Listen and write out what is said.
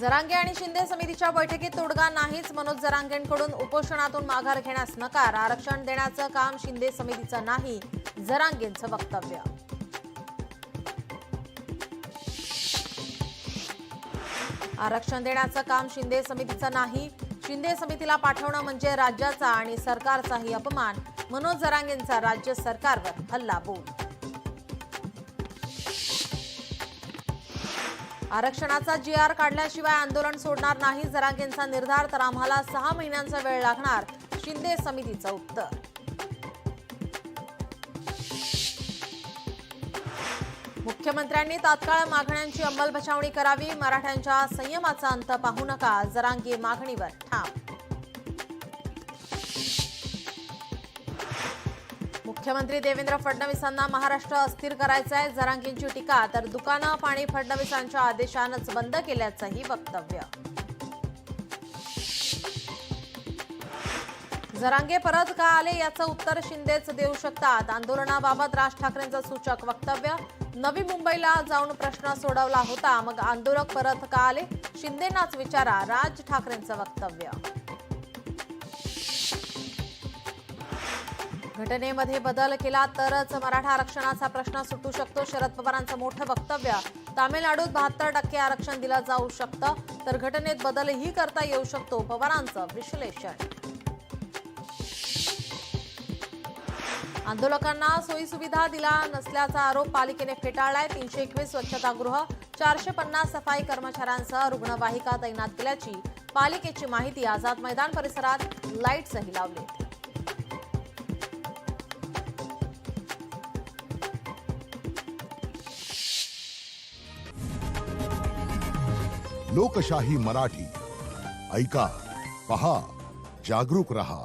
जरांगे आणि शिंदे समितीच्या बैठकीत तोडगा नाहीच. मनोज जरांगेंकडून उपोषणातून माघार घेण्यास नकार. आरक्षण देण्याचं काम शिंदे समितीचं नाही, जरांगेंचं वक्तव्य. आरक्षण देण्याचं काम शिंदे समितीचं नाही. शिंदे समितीला पाठवणं म्हणजे राज्याचा आणि सरकारचाही अपमान. मनोज जरांगेंचा राज्य सरकारवर हल्लाबोल. आरक्षणाचा GR काढल्याशिवाय आंदोलन सोडणार नाही. जरांगेंचा निर्धार. तर आम्हाला 6 महिन्यांचा वेळ लागणार, शिंदे समितीचं उत्तर. मुख्यमंत्र्यांनी तात्काळ मागण्यांची अंमलबजावणी करावी. मराठ्यांच्या संयमाचा अंत पाहू नका. जरांगे मागणीवर ठाम. मुख्यमंत्री देवेंद्र फडणवीसांना महाराष्ट्र अस्थिर करायचा आहे. जरांगेंची टीका. तर दुकानं पाणी फडणवीसांच्या आदेशानंच बंद केल्याचंही वक्तव्य. जरांगे परत का आले याचं उत्तर शिंदेच देऊ शकतात. आंदोलनाबाबत राज ठाकरेंचं सूचक वक्तव्य. नवी मुंबईला जाऊन प्रश्न सोडवला होता, मग आंदोलक परत का आले? शिंदेंनाच विचारा, राज ठाकरेंचं वक्तव्य. घटनेमध्ये बदल केला तरच मराठा आरक्षणाचा प्रश्न सुटू शकतो. शरद पवारांचं मोठं वक्तव्य. तामिळनाडूत 72% आरक्षण दिलं जाऊ शकतं, तर घटनेत बदलही करता येऊ शकतो, पवारांचं विश्लेषण. आंदोलकांना सोयीसुविधा दिला नसल्याचा आरोप पालिकेने फेटाळलाय. 321 स्वच्छतागृह, 450 सफाई कर्मचाऱ्यांसह रुग्णवाहिका तैनात केल्याची पालिकेची माहिती. आझाद मैदान परिसरात लाईट्सही लावले. लोकशाही मराठी ऐका, पहा, जागरूक रहा.